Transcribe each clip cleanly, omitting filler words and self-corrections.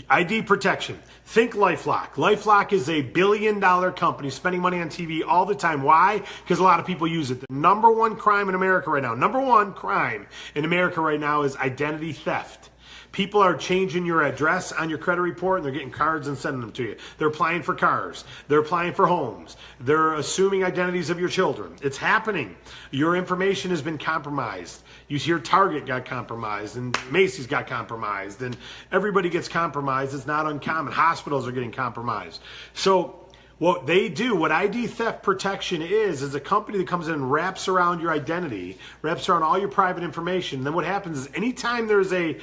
ID protection. Think LifeLock. LifeLock is a billion-dollar company spending money on TV all the time. Why? Because a lot of people use it. The number one crime in America right now, number one crime in America right now is identity theft. People are changing your address on your credit report and they're getting cards and sending them to you. They're applying for cars. They're applying for homes. They're assuming identities of your children. It's happening. Your information has been compromised. You hear Target got compromised and Macy's got compromised and everybody gets compromised. It's not uncommon. Hospitals are getting compromised. So what they do, what ID theft protection is a company that comes in and wraps around your identity, wraps around all your private information. And then what happens is anytime there's a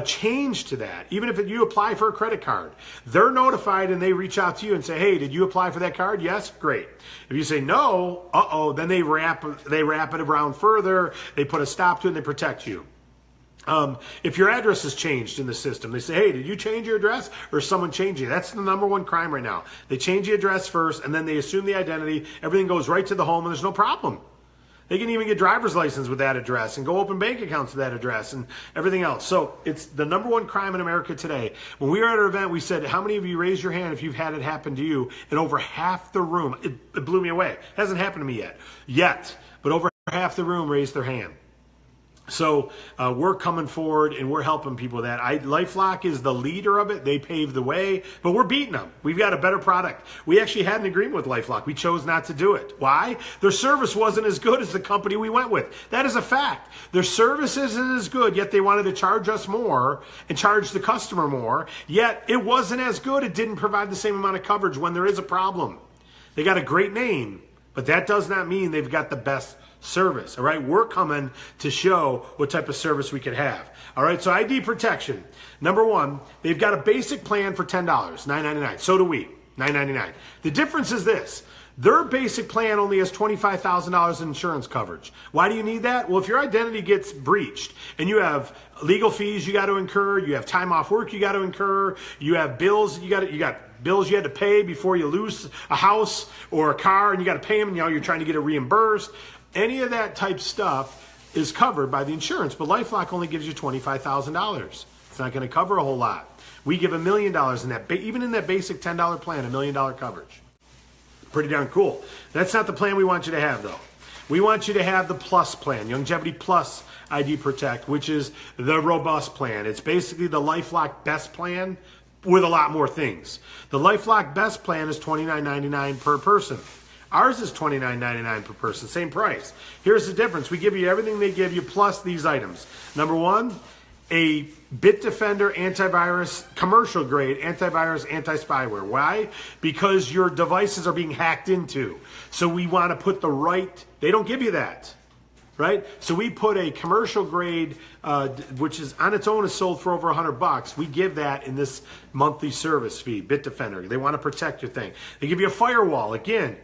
change to that, even if you apply for a credit card, they're notified and they reach out to you and say, hey, did you apply for that card? Yes, great. If you say no, then they wrap it around further, they put a stop to it and they protect you. If your address is changed in the system, they say, hey, did you change your address or is someone changing it? That's the number one crime right now. They change the address first and then they assume the identity. Everything goes right to the home and there's no problem. They can even get driver's license with that address and go open bank accounts with that address and everything else. So it's the number one crime in America today. When we were at our event, we said, how many of you raised your hand if you've had it happen to you? And over half the room, it blew me away. It hasn't happened to me yet, but over half the room raised their hand. So we're coming forward and we're helping people with that. LifeLock is the leader of it. They paved the way, but we're beating them. We've got a better product. We actually had an agreement with LifeLock. We chose not to do it. Why? Their service wasn't as good as the company we went with. That is a fact. Their service isn't as good, yet they wanted to charge us more and charge the customer more, yet it wasn't as good. It didn't provide the same amount of coverage when there is a problem. They got a great name, but that does not mean they've got the best service. All right, we're coming to show what type of service we could have. All right, so ID protection. Number one, they've got a basic plan for $10, $9.99. So do we, $9.99. The difference is this. Their basic plan only has $25,000 in insurance coverage. Why do you need that? Well, if your identity gets breached and you have legal fees you got to incur, you have time off work you got to incur, you have bills you got bills you had to pay before you lose a house or a car and you got to pay them and you're trying to get it reimbursed. Any of that type stuff is covered by the insurance, but LifeLock only gives you $25,000. It's not going to cover a whole lot. We give $1 million in that, even in that basic $10 plan, $1 million coverage. Pretty darn cool. That's not the plan we want you to have, though. We want you to have the Plus plan, Longevity Plus ID Protect, which is the robust plan. It's basically the LifeLock Best plan with a lot more things. The LifeLock Best plan is $29.99 per person. Ours is $29.99 per person, same price. Here's the difference. We give you everything they give you plus these items. Number one, a Bitdefender antivirus, commercial grade antivirus, anti-spyware. Why? Because your devices are being hacked into. So we want to put the right, they don't give you that. Right? So we put a commercial grade, which is on its own is sold for over $100. We give that in this monthly service fee, Bitdefender. They want to protect your thing. They give you a firewall. Again,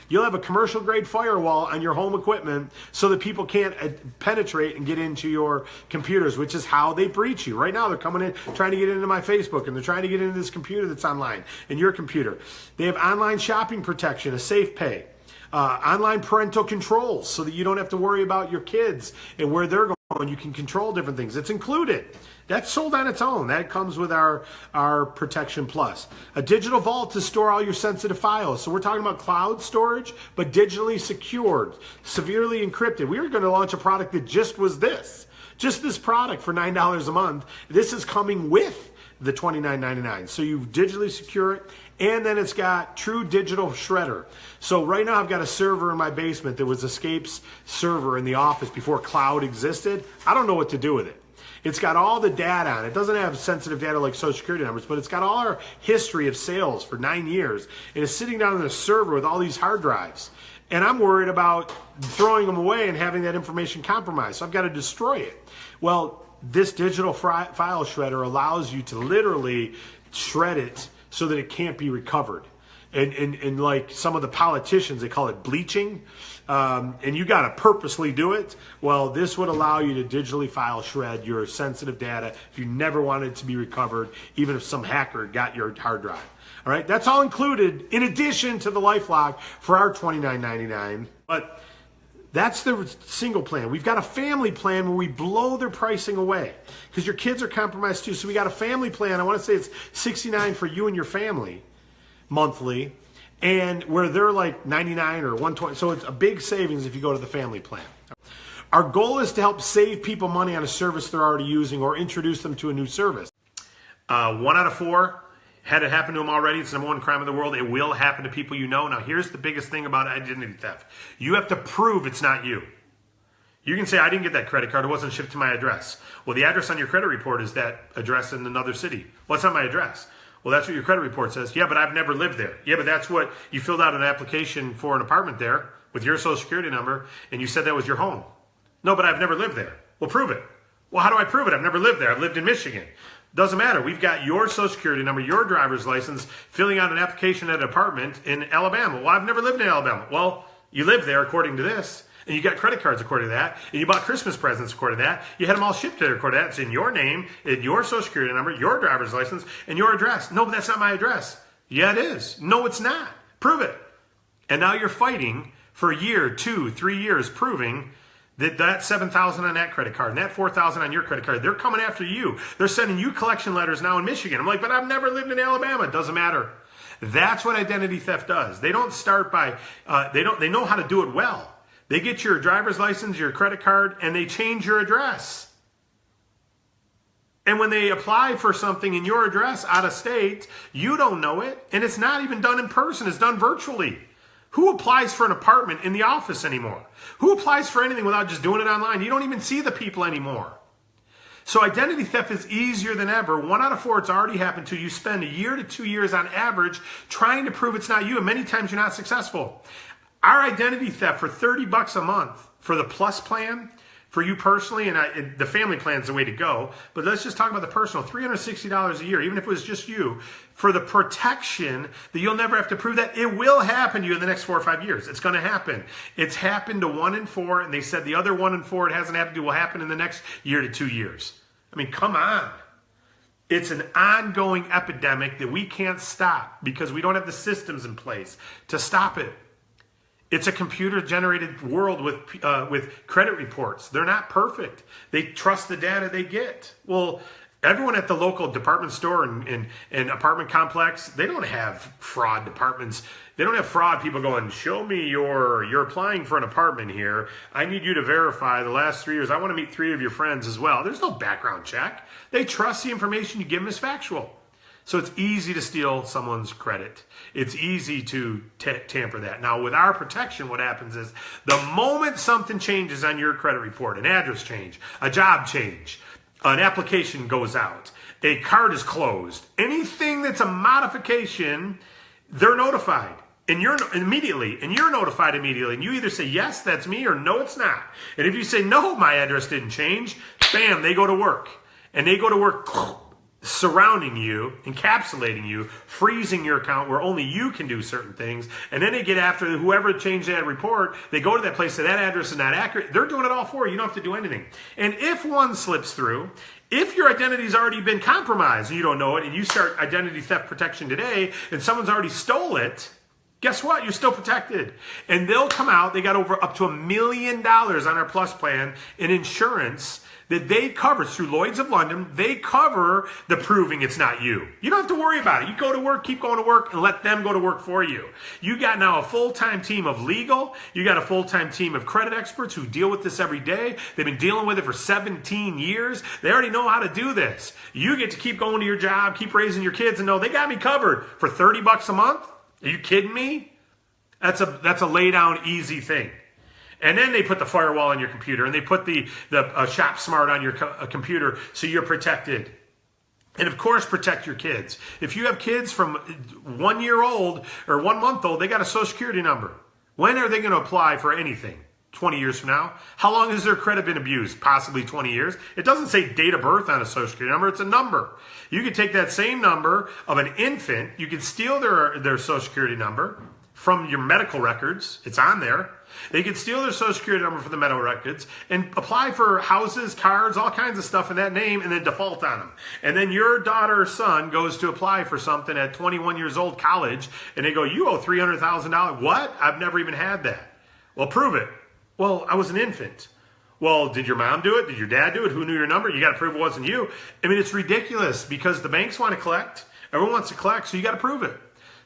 you'll have a commercial grade firewall on your home equipment so that people can't penetrate and get into your computers, which is how they breach you. Right now, they're coming in, trying to get into my Facebook, and they're trying to get into this computer that's online, and your computer. They have online shopping protection, a safe pay. Online parental controls so that you don't have to worry about your kids and where they're going. You can control different things. It's included. That's sold on its own. That comes with our Protection Plus. A digital vault to store all your sensitive files. So we're talking about cloud storage, but digitally secured, severely encrypted. We were going to launch a product that just was this. Just this product for $9 a month. This is coming with the $29.99. So you digitally secure it, and then it's got true digital shredder. So right now I've got a server in my basement that was Escape's server in the office before cloud existed. I don't know what to do with it. It's got all the data on it. It doesn't have sensitive data like Social Security numbers, but it's got all our history of sales for 9 years. And it's sitting down on a server with all these hard drives. And I'm worried about throwing them away and having that information compromised. So I've got to destroy it. Well, this digital file shredder allows you to literally shred it so that it can't be recovered. And like some of the politicians, they call it bleaching. And you got to purposely do it. Well, this would allow you to digitally file shred your sensitive data if you never wanted it to be recovered, even if some hacker got your hard drive. All right, that's all included in addition to the LifeLock for our $29.99. But That's the single plan. We've got a family plan where we blow their pricing away because your kids are compromised too. So we got a family plan. I want to say it's $69 for you and your family monthly, and where they're like $99 or $120. So it's a big savings if you go to the family plan. Our goal is to help save people money on a service they're already using or introduce them to a new service. 1 out of 4 had it happen to them already. It's the number 1 crime in the world. It will happen to people you know. Now, here's the biggest thing about identity theft. You have to prove it's not you. You can say, I didn't get that credit card. It wasn't shipped to my address. Well, the address on your credit report is that address in another city. Well, it's not my address. Well, that's what your credit report says. Yeah, but I've never lived there. Yeah, but that's what you filled out an application for an apartment there with your social security number, and you said that was your home. No, but I've never lived there. Well, prove it. Well, how do I prove it? I've never lived there. I've lived in Michigan. Doesn't matter. We've got your social security number, your driver's license, filling out an application at an apartment in Alabama. Well, I've never lived in Alabama. Well, you live there according to this, and you got credit cards according to that, and you bought Christmas presents according to that. You had them all shipped there according to that. It's in your name, in your social security number, your driver's license, and your address. No, but that's not my address. Yeah, it is. No, it's not. Prove it. And now you're fighting for a year, 2, 3 years, proving that $7,000 on that credit card and that $4,000 on your credit card. They're coming after you. They're sending you collection letters now in Michigan. I'm like, but I've never lived in Alabama. It doesn't matter. That's what identity theft does. They don't start by, they know how to do it well. They get your driver's license, your credit card, and they change your address. And when they apply for something in your address out of state, you don't know it. And it's not even done in person. It's done virtually. Who applies for an apartment in the office anymore? Who applies for anything without just doing it online? You don't even see the people anymore. So identity theft is easier than ever. 1 out of 4, it's already happened to you. You spend 1 year to 2 years on average trying to prove it's not you, and many times you're not successful. Our identity theft for $30 a month for the Plus plan, for you personally, and the family plan is the way to go, but let's just talk about the personal, $360 a year, even if it was just you, for the protection that you'll never have to prove that. It will happen to you in the next 4 or 5 years. It's going to happen. It's happened to 1 in 4, and they said the other 1 in 4 it hasn't happened to will happen in the next 1 to 2 years. I mean, come on. It's an ongoing epidemic that we can't stop because we don't have the systems in place to stop it. It's a computer-generated world with credit reports. They're not perfect. They trust the data they get. Well, everyone at the local department store and apartment complex, they don't have fraud departments. They don't have fraud people going, show me you're applying for an apartment here. I need you to verify the last 3 years. I want to meet 3 of your friends as well. There's no background check. They trust the information you give them is factual. So it's easy to steal someone's credit. It's easy to tamper that. Now, with our protection, what happens is the moment something changes on your credit report, an address change, a job change, an application goes out, a card is closed, anything that's a modification, they're notified. And you're notified immediately. And you either say, yes, that's me, or no, it's not. And if you say, no, my address didn't change, bam, they go to work. And they go to work surrounding you, encapsulating you, freezing your account where only you can do certain things, and then they get after whoever changed that report. They go to that place, so that address is not accurate. They're doing it all for you. You don't have to do anything. And if one slips through, if your identity's already been compromised and you don't know it, and you start identity theft protection today, and someone's already stole it, guess what? You're still protected. And they'll come out, they got up to $1 million on our Plus plan in insurance that they cover through Lloyd's of London. They cover the proving it's not you. You don't have to worry about it. You go to work, keep going to work, and let them go to work for you. You got now a full-time team of legal. You got a full-time team of credit experts who deal with this every day. They've been dealing with it for 17 years. They already know how to do this. You get to keep going to your job, keep raising your kids, and know they got me covered for $30 a month. Are you kidding me? That's a lay down easy thing. And then they put the firewall on your computer, and they put the Shop Smart on your computer so you're protected. And of course, protect your kids. If you have kids from 1 year old or 1 month old, they got a social security number. When are they going to apply for anything? 20 years from now? How long has their credit been abused? Possibly 20 years. It doesn't say date of birth on a social security number. It's a number. You could take that same number of an infant. You could steal their social security number from your medical records. It's on there. They could steal their social security number from the medical records and apply for houses, cars, all kinds of stuff in that name, and then default on them. And then your daughter or son goes to apply for something at 21 years old, college, and they go, you owe $300,000. What? I've never even had that. Well, prove it. Well, I was an infant. Well, did your mom do it? Did your dad do it? Who knew your number? You got to prove it wasn't you. I mean, it's ridiculous because the banks want to collect. Everyone wants to collect, so you got to prove it.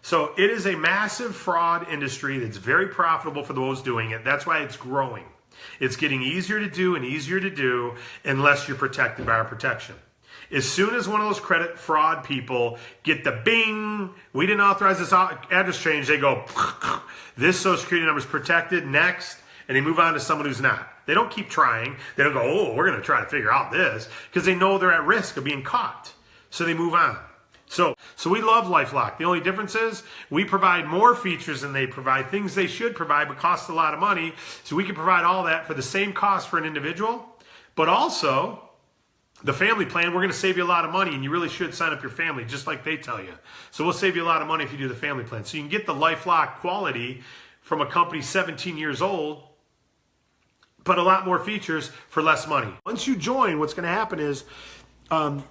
So it is a massive fraud industry that's very profitable for those doing it. That's why it's growing. It's getting easier to do and easier to do unless you're protected by our protection. As soon as one of those credit fraud people get the bing, we didn't authorize this address change, they go, this social security number is protected, next, and they move on to someone who's not. They don't keep trying. They don't go, oh, we're going to try to figure out this, because they know they're at risk of being caught. So they move on. So we love LifeLock. The only difference is we provide more features than they provide, things they should provide, but cost a lot of money. So we can provide all that for the same cost for an individual, but also the family plan, we're going to save you a lot of money, and you really should sign up your family just like they tell you. So we'll save you a lot of money if you do the family plan. So you can get the LifeLock quality from a company 17 years old, but a lot more features for less money. Once you join, what's going to happen is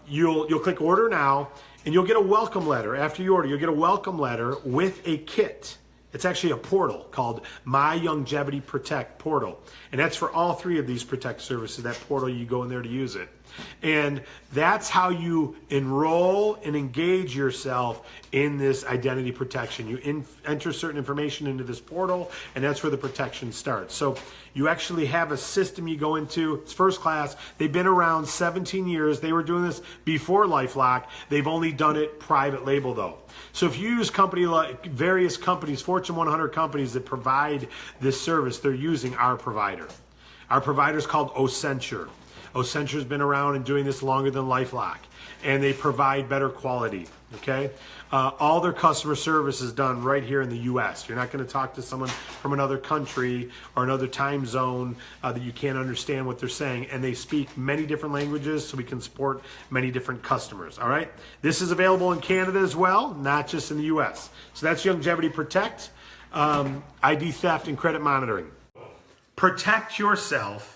you'll click order now, and you'll get a welcome letter. After you order, you'll get a welcome letter with a kit. It's actually a portal called My Longevity Protect portal. And that's for all three of these Protect services. That portal, you go in there to use it. And that's how you enroll and engage yourself in this identity protection. You enter certain information into this portal, and that's where the protection starts. So you actually have a system you go into. It's first class. They've been around 17 years. They were doing this before LifeLock. They've only done it private label, though. So if you use various companies, Fortune 100 companies that provide this service, they're using our provider. Our provider is called Ocenture. Ocenture's been around and doing this longer than LifeLock, and they provide better quality, okay? All their customer service is done right here in the U.S. You're not going to talk to someone from another country or another time zone that you can't understand what they're saying, and they speak many different languages, so we can support many different customers, all right? This is available in Canada as well, not just in the U.S. So that's Longevity Protect, ID theft, and credit monitoring. Protect yourself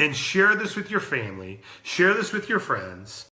and share this with your family, share this with your friends.